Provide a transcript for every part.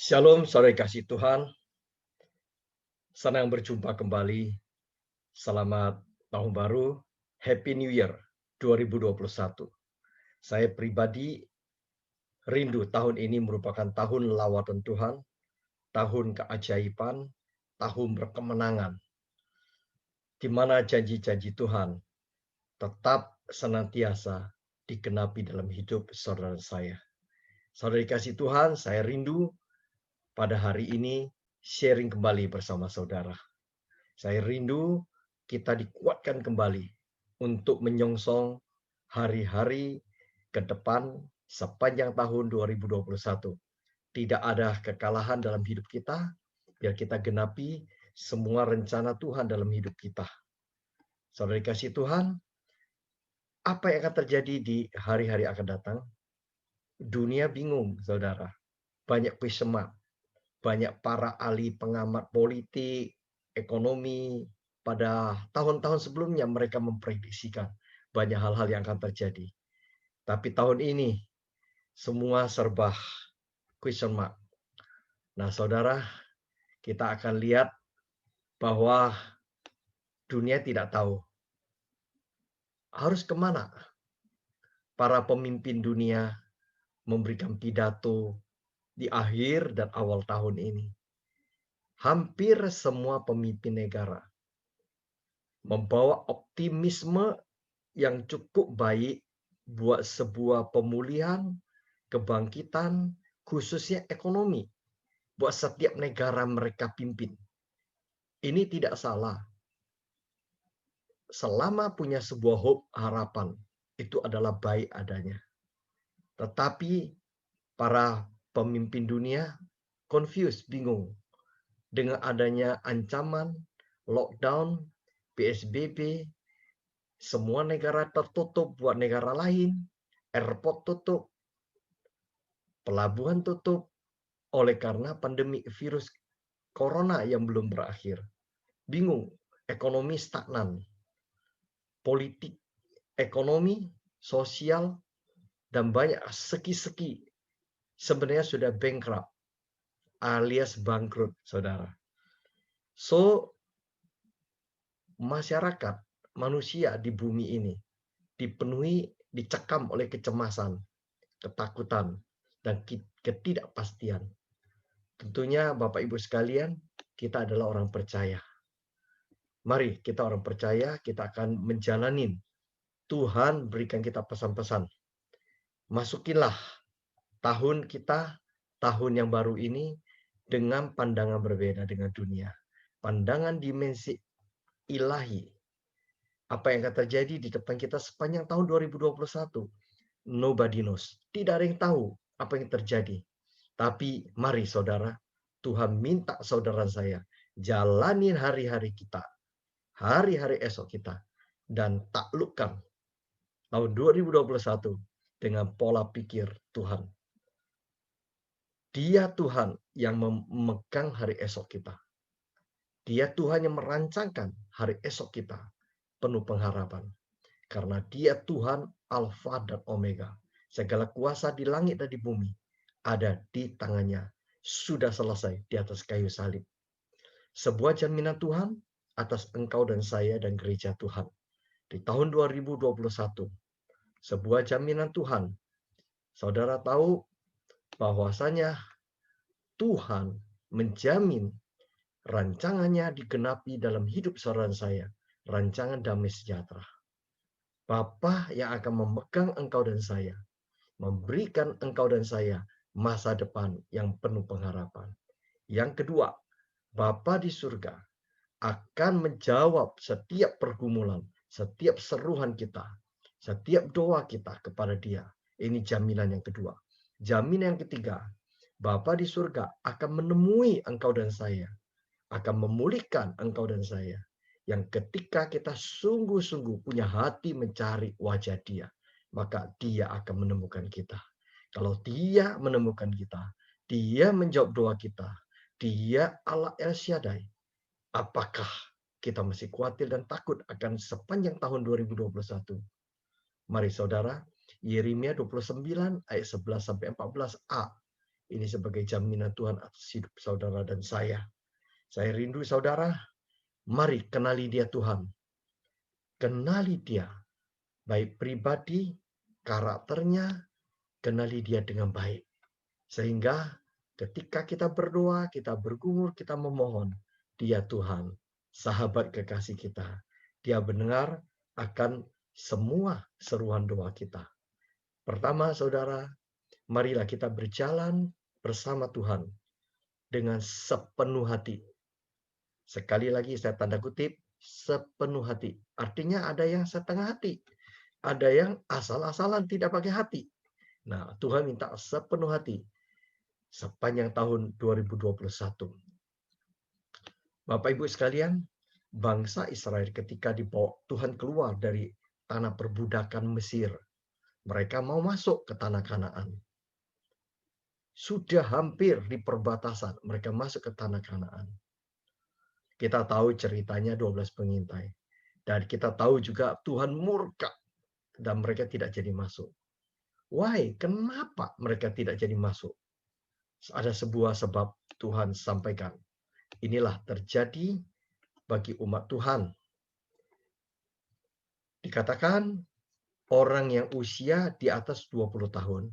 Shalom, saudara kasih Tuhan. Senang berjumpa kembali. Selamat tahun baru. Happy New Year 2021. Saya pribadi rindu tahun ini merupakan tahun lawatan Tuhan, tahun keajaiban, tahun berkemenangan, di mana janji-janji Tuhan tetap senantiasa digenapi dalam hidup saudara saya. Saudara kasih Tuhan, saya rindu pada hari ini sharing kembali bersama saudara. Saya rindu kita dikuatkan kembali untuk menyongsong hari-hari ke depan sepanjang tahun 2021. Tidak ada kekalahan dalam hidup kita, biar kita genapi semua rencana Tuhan dalam hidup kita. Saudara kasih Tuhan, apa yang akan terjadi di hari-hari akan datang? Dunia bingung, saudara. Banyak pesemak, banyak para ahli pengamat politik, ekonomi, pada tahun-tahun sebelumnya mereka memprediksikan banyak hal-hal yang akan terjadi. Tapi tahun ini semua serba question mark. Nah, saudara, kita akan lihat bahwa dunia tidak tahu harus kemana. Para pemimpin dunia memberikan pidato di akhir dan awal tahun ini. Hampir semua pemimpin negara membawa optimisme yang cukup baik buat sebuah pemulihan, kebangkitan, khususnya ekonomi, buat setiap negara mereka pimpin. Ini tidak salah. Selama punya sebuah hope, harapan, itu adalah baik adanya. Tetapi para pemimpin dunia confused, bingung. Dengan adanya ancaman, lockdown, PSBB, semua negara tertutup buat negara lain, airport tutup, pelabuhan tutup, oleh karena pandemi virus corona yang belum berakhir. Bingung, ekonomi stagnan, politik, ekonomi, sosial, dan banyak segi-segi sebenarnya sudah bankrupt alias bangkrut, saudara. So, masyarakat, manusia di bumi ini dipenuhi, dicekam oleh kecemasan, ketakutan, dan ketidakpastian. Tentunya Bapak Ibu sekalian, kita adalah orang percaya. Mari kita orang percaya, kita akan menjalanin. Tuhan berikan kita pesan-pesan. Masukinlah tahun kita, tahun yang baru ini, dengan pandangan berbeda dengan dunia. Pandangan dimensi ilahi. Apa yang akan terjadi di depan kita sepanjang tahun 2021? Nobody knows. Tidak ada yang tahu apa yang terjadi. Tapi mari saudara, Tuhan minta saudara saya, jalanin hari-hari kita, hari-hari esok kita, dan taklukkan tahun 2021 dengan pola pikir Tuhan. Dia Tuhan yang memegang hari esok kita. Dia Tuhan yang merancangkan hari esok kita penuh pengharapan. Karena dia Tuhan Alfa dan Omega. Segala kuasa di langit dan di bumi ada di tangannya. Sudah selesai di atas kayu salib. Sebuah jaminan Tuhan atas engkau dan saya dan gereja Tuhan. Di tahun 2021. Sebuah jaminan Tuhan. Saudara tahu bahwasanya Tuhan menjamin rancangannya digenapi dalam hidup saudara saya. Rancangan damai sejahtera. Bapa yang akan memegang engkau dan saya. Memberikan engkau dan saya masa depan yang penuh pengharapan. Yang kedua, Bapa di surga akan menjawab setiap pergumulan, setiap seruan kita, setiap doa kita kepada Dia. Ini jaminan yang kedua. Jaminan yang ketiga, Bapa di surga akan menemui engkau dan saya, akan memulihkan engkau dan saya. Yang ketika kita sungguh-sungguh punya hati mencari wajah Dia, maka Dia akan menemukan kita. Kalau Dia menemukan kita, Dia menjawab doa kita, Dia Allah El Shaddai, apakah kita masih khawatir dan takut akan sepanjang tahun 2021? Mari saudara, Yeremia 29 ayat 11 sampai 14a. Ini sebagai jaminan Tuhan atas hidup saudara dan saya. Saya rindu saudara, mari kenali dia Tuhan. Kenali dia, baik pribadi, karakternya, kenali dia dengan baik. Sehingga ketika kita berdoa, kita bergumul, kita memohon, dia Tuhan, sahabat kekasih kita. Dia mendengar akan semua seruan doa kita. Pertama, saudara, marilah kita berjalan bersama Tuhan dengan sepenuh hati. Sekali lagi saya tanda kutip, sepenuh hati. Artinya ada yang setengah hati. Ada yang asal-asalan tidak pakai hati. Nah, Tuhan minta sepenuh hati sepanjang tahun 2021. Bapak Ibu sekalian, bangsa Israel ketika dibawa Tuhan keluar dari tanah perbudakan Mesir, mereka mau masuk ke tanah Kanaan. Sudah hampir di perbatasan, mereka masuk ke tanah Kanaan. Kita tahu ceritanya 12 pengintai. Dan kita tahu juga Tuhan murka dan mereka tidak jadi masuk. Why? Kenapa mereka tidak jadi masuk? Ada sebuah sebab Tuhan sampaikan. Inilah terjadi bagi umat Tuhan. Dikatakan orang yang usia di atas 20 tahun,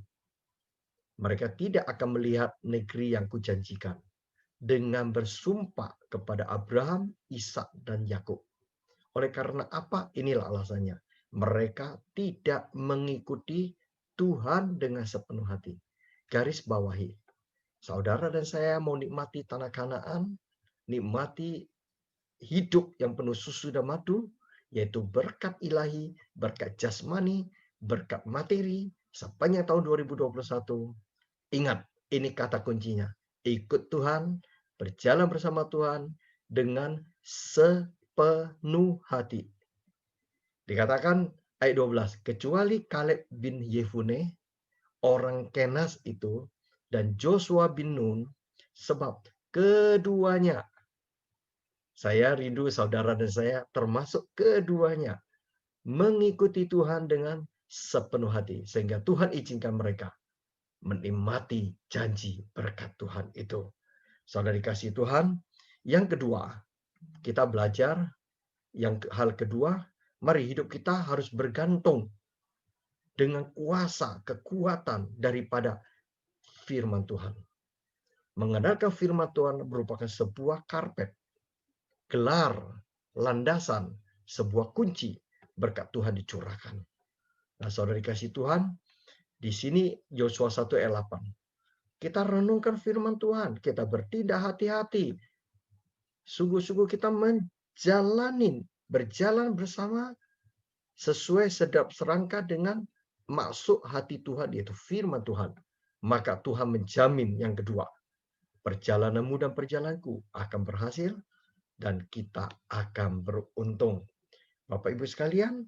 mereka tidak akan melihat negeri yang kujanjikan dengan bersumpah kepada Abraham, Ishak, dan Yakub. Oleh karena apa? Inilah alasannya. Mereka tidak mengikuti Tuhan dengan sepenuh hati. Garis bawahi. Saudara dan saya mau nikmati tanah Kanaan, nikmati hidup yang penuh susu dan madu, yaitu berkat ilahi, berkat jasmani, berkat materi, sepanjang tahun 2021. Ingat, ini kata kuncinya. Ikut Tuhan, berjalan bersama Tuhan dengan sepenuh hati. Dikatakan ayat 12, kecuali Kaleb bin Yefune, orang Kenas itu, dan Joshua bin Nun, sebab keduanya, saya rindu saudara dan saya termasuk keduanya, mengikuti Tuhan dengan sepenuh hati. Sehingga Tuhan izinkan mereka menikmati janji berkat Tuhan itu. Saudara dikasih Tuhan, yang kedua, kita belajar, hal kedua, mari hidup kita harus bergantung dengan kuasa, kekuatan daripada firman Tuhan. Mengandalkan firman Tuhan merupakan sebuah karpet, gelar, landasan, sebuah kunci berkat Tuhan dicurahkan. Nah, saudara dikasih Tuhan, di sini Yosua 1 ayat 8. Kita renungkan firman Tuhan, kita bertindak hati-hati. Sungguh-sungguh kita berjalan bersama sesuai sedap serangka dengan maksud hati Tuhan, yaitu firman Tuhan. Maka Tuhan menjamin yang kedua, perjalananmu dan perjalananku akan berhasil dan kita akan beruntung. Bapak Ibu sekalian,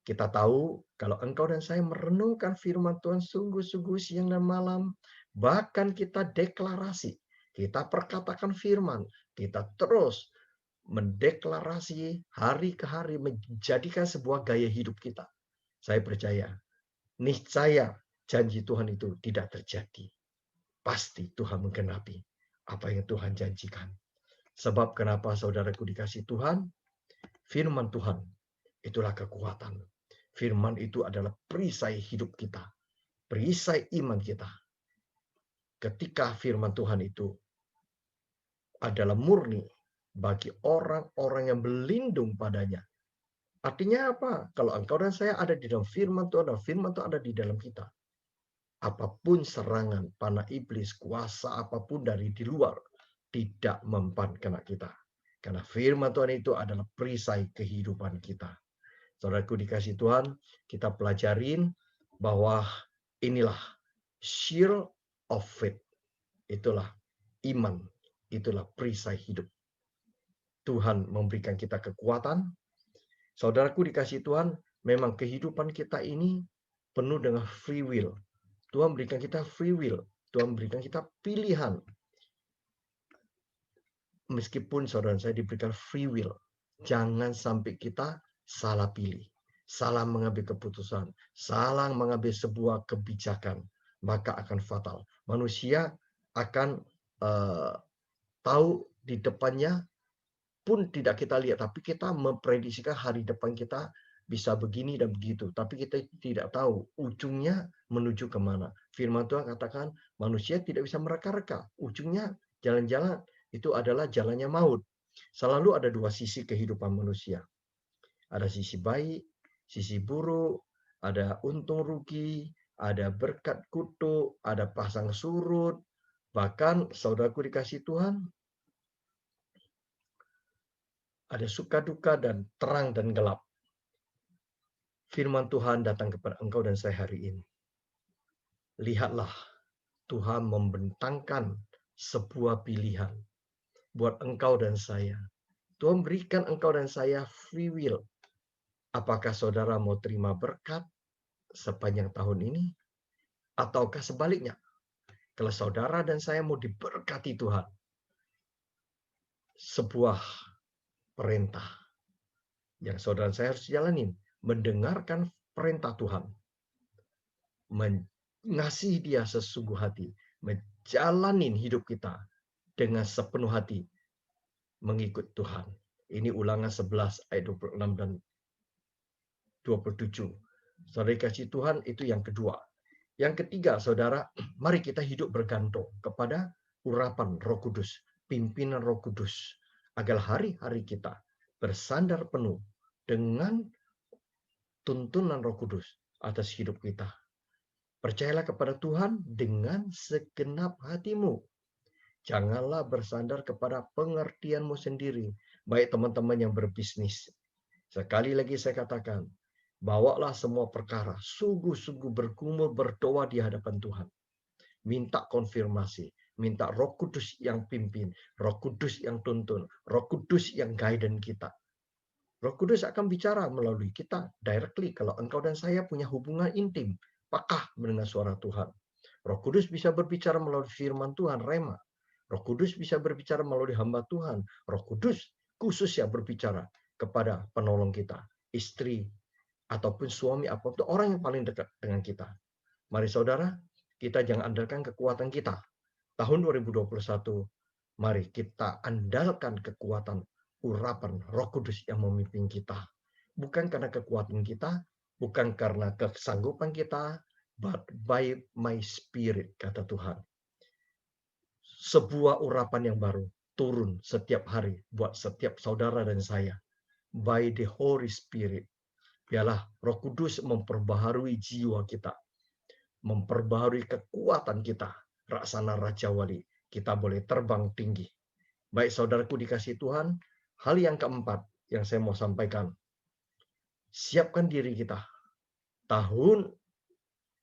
kita tahu kalau engkau dan saya merenungkan firman Tuhan sungguh-sungguh siang dan malam, bahkan kita deklarasi, kita perkatakan firman, kita terus mendeklarasi hari ke hari menjadikan sebuah gaya hidup kita. Saya percaya, niscaya janji Tuhan itu tidak terjadi. Pasti Tuhan menggenapi apa yang Tuhan janjikan. Sebab kenapa saudaraku dikasih Tuhan? Firman Tuhan itulah kekuatan. Firman itu adalah perisai hidup kita. Perisai iman kita. Ketika firman Tuhan itu adalah murni bagi orang-orang yang berlindung padanya. Artinya apa? Kalau engkau dan saya ada di dalam firman Tuhan, dan firman Tuhan ada di dalam kita. Apapun serangan, panah iblis, kuasa apapun dari di luar, tidak mempan kena kita. Karena firman Tuhan itu adalah perisai kehidupan kita. Saudaraku dikasih Tuhan, kita pelajarin bahwa inilah shield of faith. Itulah iman, itulah perisai hidup. Tuhan memberikan kita kekuatan. Saudaraku dikasih Tuhan, memang kehidupan kita ini penuh dengan free will. Tuhan berikan kita free will. Tuhan berikan kita pilihan. Meskipun saudara saya diberikan free will, jangan sampai kita salah pilih, salah mengambil keputusan, salah mengambil sebuah kebijakan, maka akan fatal. Manusia akan tahu di depannya pun tidak kita lihat, tapi kita memprediksikan hari depan kita bisa begini dan begitu. Tapi kita tidak tahu ujungnya menuju kemana. Firman Tuhan katakan manusia tidak bisa mereka-reka. Ujungnya jalan-jalan itu adalah jalannya maut. Selalu ada dua sisi kehidupan manusia. Ada sisi baik, sisi buruk, ada untung rugi, ada berkat kutuk, ada pasang surut. Bahkan saudaraku dikasih Tuhan, ada suka duka dan terang dan gelap. Firman Tuhan datang kepada engkau dan saya hari ini. Lihatlah, Tuhan membentangkan sebuah pilihan buat engkau dan saya. Tuhan berikan engkau dan saya free will. Apakah saudara mau terima berkat sepanjang tahun ini? Ataukah sebaliknya? Kalau saudara dan saya mau diberkati Tuhan, sebuah perintah yang saudara dan saya harus jalanin. Mendengarkan perintah Tuhan. Mengasihi dia sesungguh hati. Menjalanin hidup kita dengan sepenuh hati. Mengikut Tuhan. Ini Ulangan 11 ayat 26 dan 27. Saudara dikasih Tuhan, itu yang kedua. Yang ketiga, saudara, mari kita hidup bergantung kepada urapan Roh Kudus, pimpinan Roh Kudus, agar hari-hari kita bersandar penuh dengan tuntunan Roh Kudus atas hidup kita. Percayalah kepada Tuhan dengan segenap hatimu. Janganlah bersandar kepada pengertianmu sendiri. Baik teman-teman yang berbisnis. Sekali lagi saya katakan, bawalah semua perkara, sungguh-sungguh bergumul berdoa di hadapan Tuhan. Minta konfirmasi, minta Roh Kudus yang pimpin, Roh Kudus yang tuntun, Roh Kudus yang guidance kita. Roh Kudus akan bicara melalui kita directly kalau engkau dan saya punya hubungan intim, pakah mendengar suara Tuhan. Roh Kudus bisa berbicara melalui firman Tuhan, rema. Roh Kudus bisa berbicara melalui hamba Tuhan. Roh Kudus khusus yang berbicara kepada penolong kita, istri, ataupun suami, apapun orang yang paling dekat dengan kita. Mari saudara, kita jangan andalkan kekuatan kita. Tahun 2021, mari kita andalkan kekuatan urapan Roh Kudus yang memimpin kita. Bukan karena kekuatan kita, bukan karena kesanggupan kita, but by my spirit, kata Tuhan. Sebuah urapan yang baru turun setiap hari buat setiap saudara dan saya. By the Holy Spirit. Biarlah Roh Kudus memperbaharui jiwa kita. Memperbaharui kekuatan kita. Raksana Raja Wali. Kita boleh terbang tinggi. Baik saudaraku dikasih Tuhan, hal yang keempat yang saya mau sampaikan. Siapkan diri kita. Tahun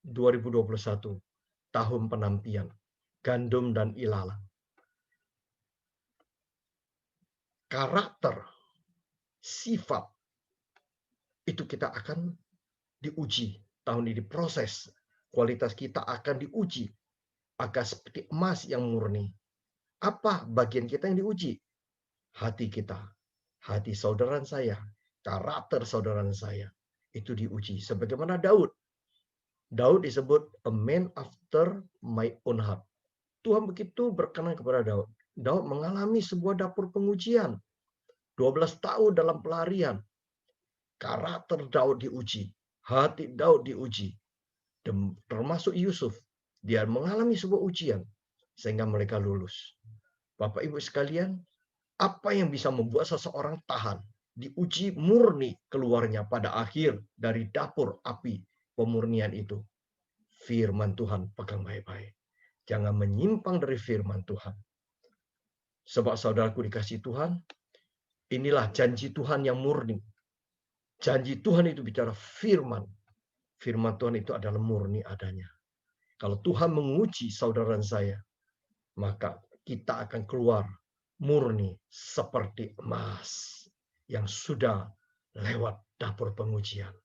2021, tahun penantian. Gandum dan ilalang. Karakter, sifat, itu kita akan diuji. Tahun ini proses. Kualitas kita akan diuji. Agar seperti emas yang murni. Apa bagian kita yang diuji? Hati kita. Hati saudara saya. Karakter saudara saya. Itu diuji. Sebagaimana Daud. Daud disebut a man after my own heart. Tuhan begitu berkenan kepada Daud. Daud mengalami sebuah dapur pengujian. 12 tahun dalam pelarian. Karakter Daud diuji. Hati Daud diuji. Termasuk Yusuf. Dia mengalami sebuah ujian. Sehingga mereka lulus. Bapak Ibu sekalian, apa yang bisa membuat seseorang tahan? Diuji murni keluarnya pada akhir dari dapur api pemurnian itu. Firman Tuhan pegang baik-baik. Jangan menyimpang dari firman Tuhan. Sebab saudaraku dikasih Tuhan, inilah janji Tuhan yang murni. Janji Tuhan itu bicara firman. Firman Tuhan itu adalah murni adanya. Kalau Tuhan menguji saudara saya, maka kita akan keluar murni seperti emas yang sudah lewat dapur pengujian,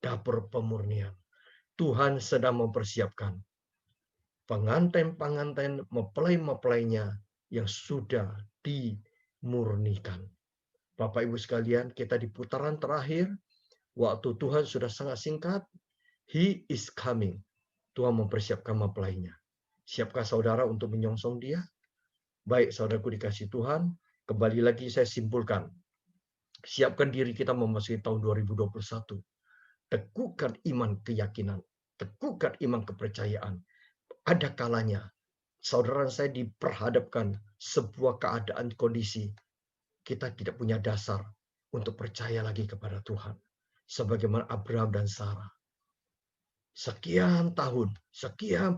dapur pemurnian. Tuhan sedang mempersiapkan pengantin-pengantin mempelai-mempelainya yang sudah dimurnikan. Bapak Ibu sekalian, kita di putaran terakhir, waktu Tuhan sudah sangat singkat, He is coming. Tuhan mempersiapkan mempelainya. Siapkah saudara untuk menyongsong dia? Baik, saudaraku dikasih Tuhan, kembali lagi saya simpulkan. Siapkan diri kita memasuki tahun 2021. Teguhkan iman keyakinan, teguhkan iman kepercayaan. Ada kalanya saudara saya diperhadapkan sebuah keadaan kondisi, kita tidak punya dasar untuk percaya lagi kepada Tuhan. Sebagaimana Abraham dan Sarah. Sekian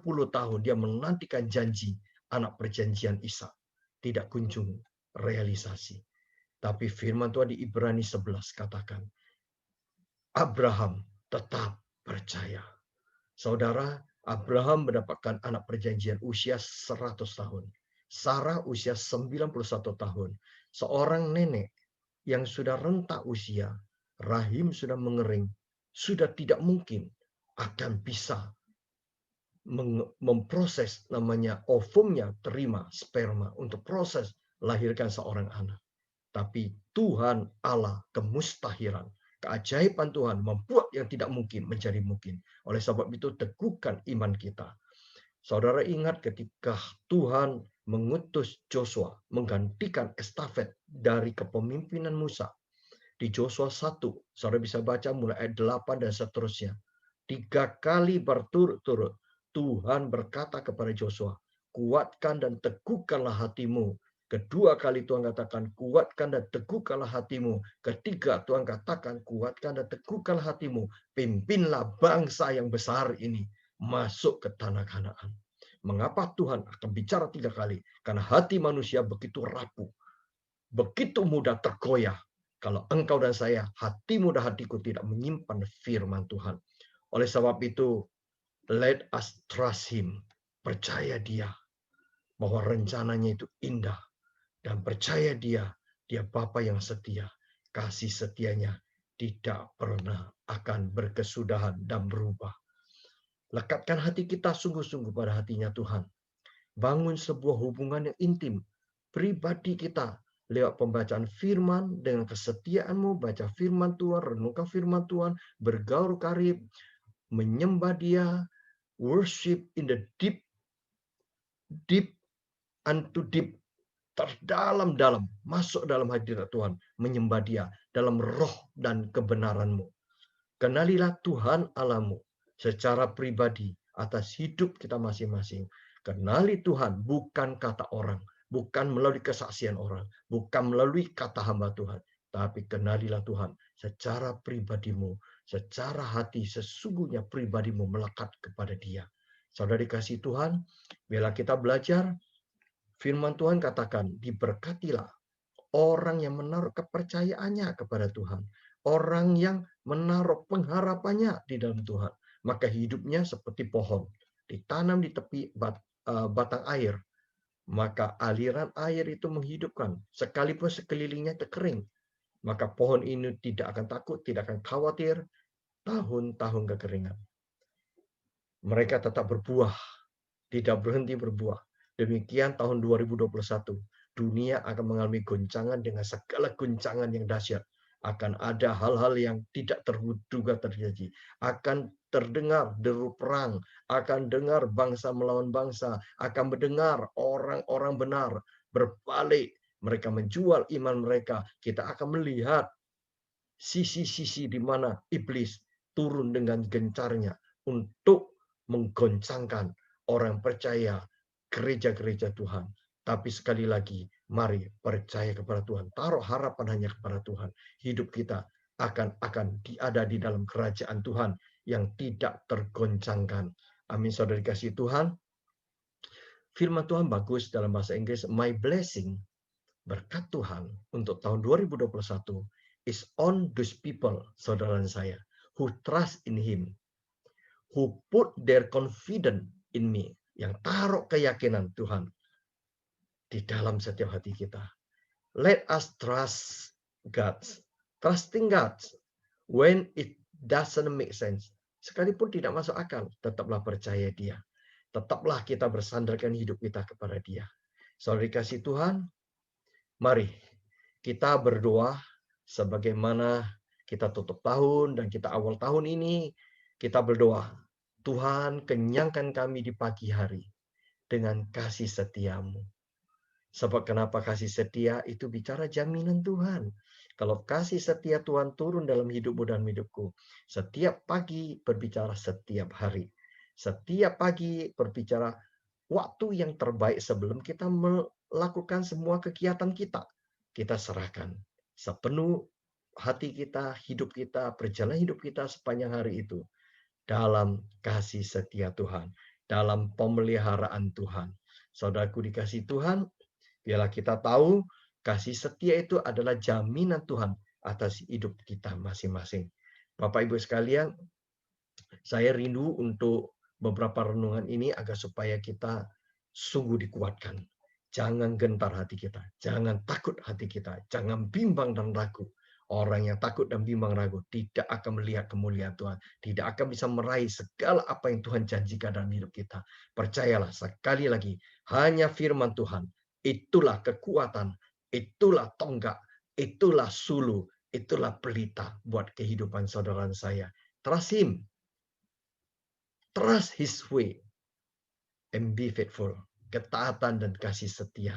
puluh tahun dia menantikan janji anak perjanjian Ishak. Tidak kunjung realisasi. Tapi firman Tuhan di Ibrani 11 katakan, Abraham tetap percaya. Saudara, Abraham mendapatkan anak perjanjian usia 100 tahun. Sarah usia 91 tahun. Seorang nenek yang sudah renta usia, rahim sudah mengering, sudah tidak mungkin akan bisa memproses namanya ovumnya terima sperma untuk proses lahirkan seorang anak. Tapi Tuhan Allah kemustahilan, keajaiban Tuhan membuat yang tidak mungkin menjadi mungkin. Oleh sebab itu teguhkan iman kita. Saudara ingat ketika Tuhan mengutus Joshua menggantikan estafet dari kepemimpinan Musa. Di Joshua 1, saudara bisa baca mulai ayat 8 dan seterusnya. 3 kali berturut-turut Tuhan berkata kepada Joshua, kuatkan dan teguhkanlah hatimu. Kedua kali Tuhan katakan, kuatkan dan teguhkanlah hatimu. Ketiga Tuhan katakan, kuatkan dan teguhkanlah hatimu. Pimpinlah bangsa yang besar ini masuk ke tanah Kanaan. Mengapa Tuhan akan bicara 3 kali? Karena hati manusia begitu rapuh, begitu mudah tergoyah. Kalau engkau dan saya, hatimu dan hatiku tidak menyimpan firman Tuhan. Oleh sebab itu, let us trust him. Percaya dia bahwa rencananya itu indah. Dan percaya dia Bapa yang setia. Kasih setianya tidak pernah akan berkesudahan dan berubah. Lekatkan hati kita sungguh-sungguh pada hatinya Tuhan. Bangun sebuah hubungan yang intim. Pribadi kita. Lewat pembacaan firman, dengan kesetiaanmu, baca firman Tuhan, renungkan firman Tuhan, bergaul karib, menyembah dia, worship in the deep unto deep, terdalam-dalam, masuk dalam hadirat Tuhan, menyembah dia dalam roh dan kebenaranmu. Kenalilah Tuhan Allahmu secara pribadi atas hidup kita masing-masing. Kenali Tuhan bukan kata orang, bukan melalui kesaksian orang, bukan melalui kata hamba Tuhan, tapi kenalilah Tuhan secara pribadimu, secara hati sesungguhnya pribadimu melekat kepada Dia. Saudara dikasih Tuhan, bila kita belajar, firman Tuhan katakan, diberkatilah orang yang menaruh kepercayaannya kepada Tuhan. Orang yang menaruh pengharapannya di dalam Tuhan. Maka hidupnya seperti pohon. Ditanam di tepi batang air. Maka aliran air itu menghidupkan. Sekalipun sekelilingnya terkering. Maka pohon ini tidak akan takut, tidak akan khawatir. Tahun-tahun kekeringan. Mereka tetap berbuah. Tidak berhenti berbuah. Demikian tahun 2021. Dunia akan mengalami goncangan dengan segala goncangan yang dahsyat. Akan ada hal-hal yang tidak terduga terjadi. Akan terdengar deru perang. Akan dengar bangsa melawan bangsa. Akan mendengar orang-orang benar berbalik. Mereka menjual iman mereka. Kita akan melihat sisi-sisi di mana iblis turun dengan gencarnya untuk menggoncangkan orang percaya gereja-gereja Tuhan. Tapi sekali lagi, mari percaya kepada Tuhan. Taruh harapan hanya kepada Tuhan. Hidup kita akan ada di dalam kerajaan Tuhan yang tidak tergoncangkan. Amin, saudara dikasih Tuhan. Firman Tuhan bagus dalam bahasa Inggris. My blessing, berkat Tuhan untuk tahun 2021 is on those people, saudara saya, who trust in Him, who put their confidence in me, yang taruh keyakinan Tuhan di dalam setiap hati kita. Let us trust God. Trusting God when it doesn't make sense. Sekalipun tidak masuk akal, tetaplah percaya Dia. Tetaplah kita bersandarkan hidup kita kepada Dia. Saudara dikasih Tuhan, mari kita berdoa sebagaimana kita tutup tahun dan kita awal tahun ini. Kita berdoa, Tuhan kenyangkan kami di pagi hari. dengan kasih setiamu. Sebab kenapa kasih setia itu bicara jaminan Tuhan. Kalau kasih setia Tuhan turun dalam hidupmu dan hidupku, setiap pagi berbicara setiap hari. Setiap pagi berbicara waktu yang terbaik sebelum kita melakukan semua kegiatan kita. Kita serahkan sepenuh hati kita, hidup kita, perjalanan hidup kita sepanjang hari itu dalam kasih setia Tuhan, dalam pemeliharaan Tuhan. Saudaraku dikasih Tuhan, biarlah kita tahu kasih setia itu adalah jaminan Tuhan atas hidup kita masing-masing. Bapak Ibu sekalian, saya rindu untuk beberapa renungan ini agar supaya kita sungguh dikuatkan. Jangan gentar hati kita, jangan takut hati kita, jangan bimbang dan ragu. Orang yang takut dan bimbang ragu tidak akan melihat kemuliaan Tuhan, tidak akan bisa meraih segala apa yang Tuhan janjikan dalam hidup kita. Percayalah sekali lagi, hanya firman Tuhan, itulah kekuatan, itulah tonggak, itulah sulu, itulah pelita buat kehidupan saudara saya. Trust Him. Trust His way and be faithful. Ketaatan dan kasih setia.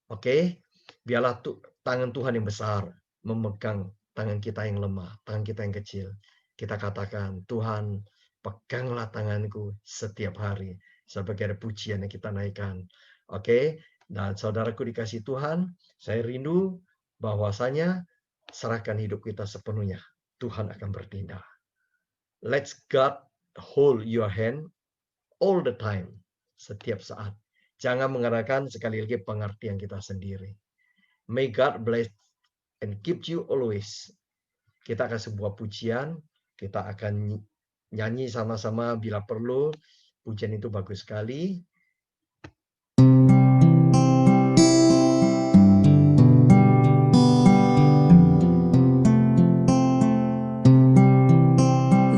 Oke? Biarlah tangan Tuhan yang besar memegang tangan kita yang lemah, tangan kita yang kecil. Kita katakan, Tuhan, peganglah tanganku setiap hari. Sebagai ada pujian yang kita naikkan. Oke? Dan saudaraku dikasih Tuhan, saya rindu bahwasanya serahkan hidup kita sepenuhnya. Tuhan akan bertindak. Let's God hold your hand all the time, setiap saat. Jangan menggunakan sekali lagi pengertian kita sendiri. May God bless and keep you always. Kita akan sebuah pujian, kita akan nyanyi sama-sama bila perlu. Pujian itu bagus sekali.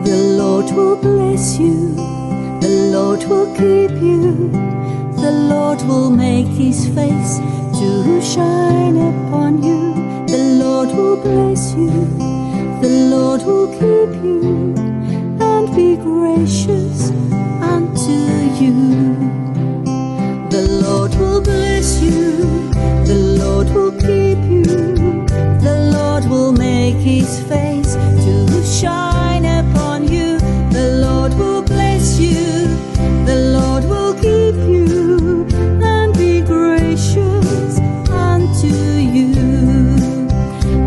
The Lord will bless you. The Lord will keep you. The Lord will make His face to shine upon you. The Lord will bless you. The Lord will keep you and be gracious unto you. The Lord will bless you. The Lord will keep you. The Lord will make His face to shine upon you. The Lord will bless you. The Lord will keep you and be gracious unto you.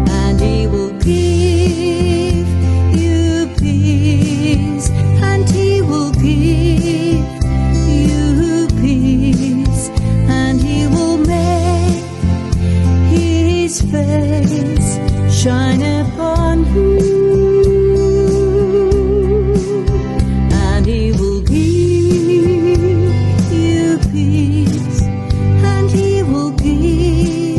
And He will give you peace. And He will give you peace. And He will make His face shine upon you. And He will give you peace. And He will give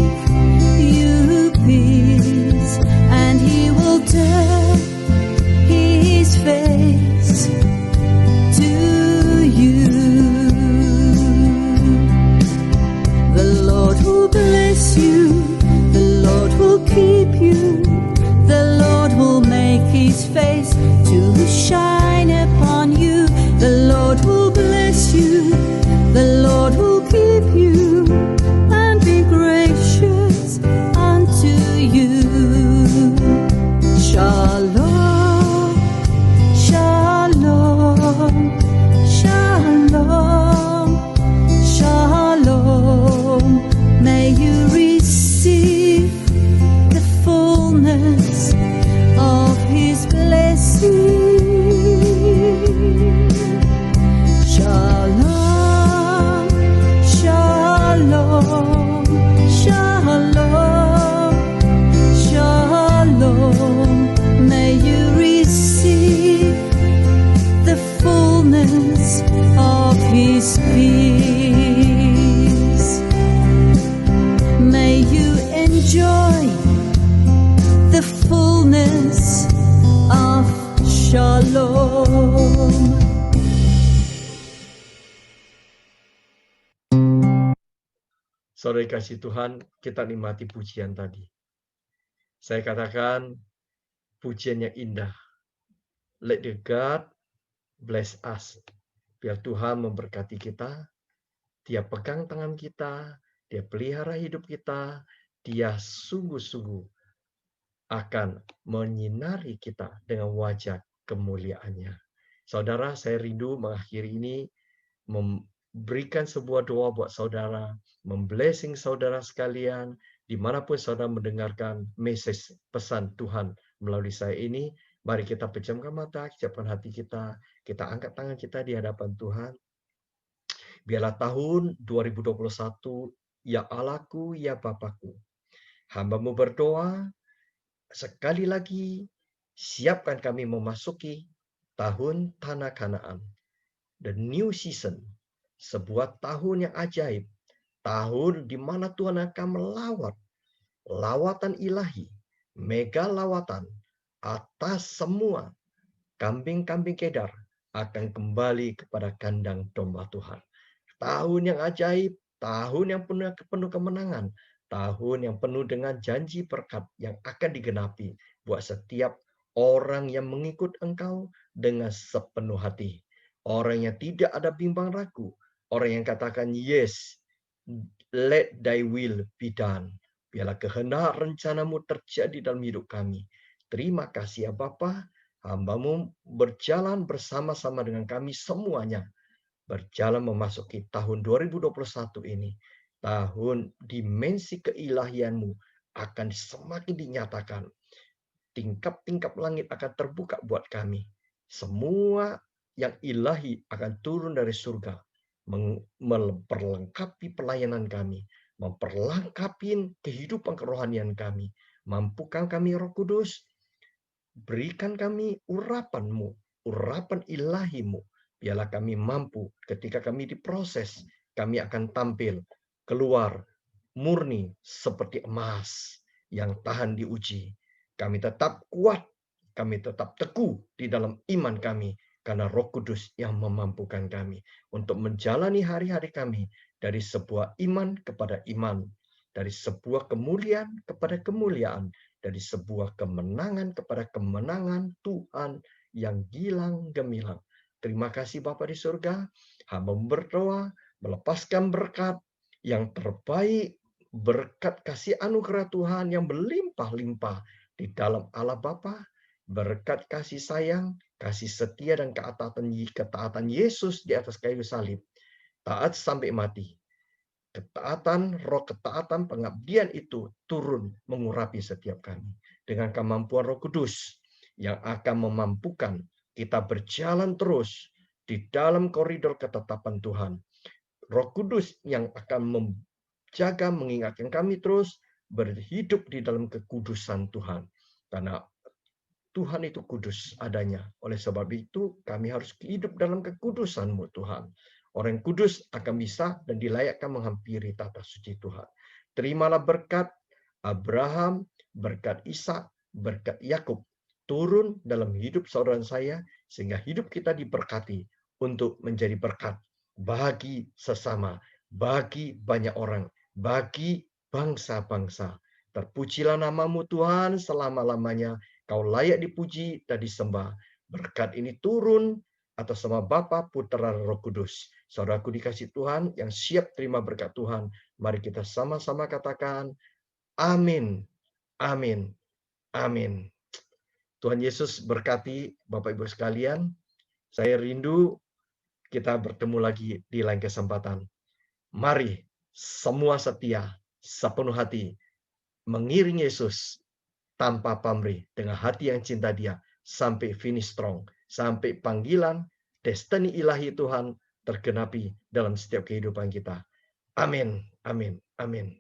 you peace. And He will turn His face to you. The Lord will bless you. The Lord will keep you. The Lord will make His face to shine upon you. The Lord will bless you. The Lord will keep you and be gracious unto you. Shalom, shalom, shalom, shalom. May you receive the fullness of His blessing. Shalom, shalom, shalom, shalom. May you receive the fullness of His peace. May you enjoy the fullness of shalom. Saudara kasih Tuhan, kita nikmati pujian tadi. Saya katakan pujian yang indah. Let the God bless us. Biar Tuhan memberkati kita. Dia pegang tangan kita, dia pelihara hidup kita, dia sungguh-sungguh akan menyinari kita dengan wajah kemuliaannya. Saudara, saya rindu mengakhiri ini memberikan sebuah doa buat saudara, memblessing saudara sekalian, dimanapun saudara mendengarkan message pesan Tuhan melalui saya ini, mari kita pejamkan mata, siapkan hati kita angkat tangan kita di hadapan Tuhan. Biarlah tahun 2021, ya Allahku, ya Bapakku, hamba-Mu berdoa, sekali lagi, siapkan kami memasuki tahun Tanah Kanaan, the new season, sebuah tahun yang ajaib, tahun di mana Tuhan akan melawat, lawatan ilahi, mega lawatan atas semua kambing-kambing Kedar akan kembali kepada kandang domba Tuhan. Tahun yang ajaib, tahun yang penuh kemenangan, tahun yang penuh dengan janji berkat yang akan digenapi buat setiap orang yang mengikut Engkau dengan sepenuh hati. Orang yang tidak ada bimbang ragu, orang yang katakan yes, let thy will be done. Biarlah kehendak rencanamu terjadi dalam hidup kami. Terima kasih ya Bapa, hamba-Mu berjalan bersama-sama dengan kami semuanya, berjalan memasuki tahun 2021 ini. Tahun dimensi keilahian-Mu akan semakin dinyatakan. Tingkap-tingkap langit akan terbuka buat kami. Semua yang ilahi akan turun dari surga, memperlengkapi pelayanan kami, memperlengkapi kehidupan kerohanian kami. Mampukan kami Roh Kudus, berikan kami urapan-Mu, urapan ilahi-Mu. Biarlah kami mampu ketika kami diproses, kami akan tampil keluar murni seperti emas yang tahan diuji. Kami tetap kuat, kami tetap teguh di dalam iman kami, karena Roh Kudus yang memampukan kami untuk menjalani hari-hari kami dari sebuah iman kepada iman, dari sebuah kemuliaan kepada kemuliaan, dari sebuah kemenangan kepada kemenangan Tuhan yang gilang gemilang. Terima kasih Bapa di surga, hamba berdoa, melepaskan berkat yang terbaik, berkat kasih anugerah Tuhan yang berlimpah-limpah di dalam Allah Bapa, berkat kasih sayang, kasih setia dan ketaatan Yesus di atas kayu salib, taat sampai mati. Ketaatan, pengabdian itu turun mengurapi setiap kami. Dengan kemampuan Roh Kudus yang akan memampukan kita berjalan terus di dalam koridor ketetapan Tuhan. Roh Kudus yang akan menjaga, mengingatkan kami terus berhidup di dalam kekudusan Tuhan. Karena Tuhan itu kudus adanya. Oleh sebab itu, kami harus hidup dalam kekudusan-Mu, Tuhan. Orang yang kudus akan bisa dan dilayakkan menghampiri tata suci Tuhan. Terimalah berkat Abraham, berkat Ishak, berkat Yakub turun dalam hidup saudara saya, sehingga hidup kita diberkati untuk menjadi berkat bagi sesama, bagi banyak orang, bagi bangsa-bangsa. Terpujilah nama-Mu Tuhan selama-lamanya. Kau layak dipuji dan disembah. Berkat ini turun atas nama Bapa, Putra, dan Roh Kudus. Saudaraku dikasih Tuhan yang siap terima berkat Tuhan, mari kita sama-sama katakan, amin, amin, amin. Tuhan Yesus berkati Bapak Ibu sekalian. Saya rindu kita bertemu lagi di lain kesempatan. Mari semua setia, sepenuh hati, mengiring Yesus tanpa pamrih, dengan hati yang cinta Dia, sampai finish strong, sampai panggilan destiny ilahi Tuhan tergenapi dalam setiap kehidupan kita. Amin, amin, amin.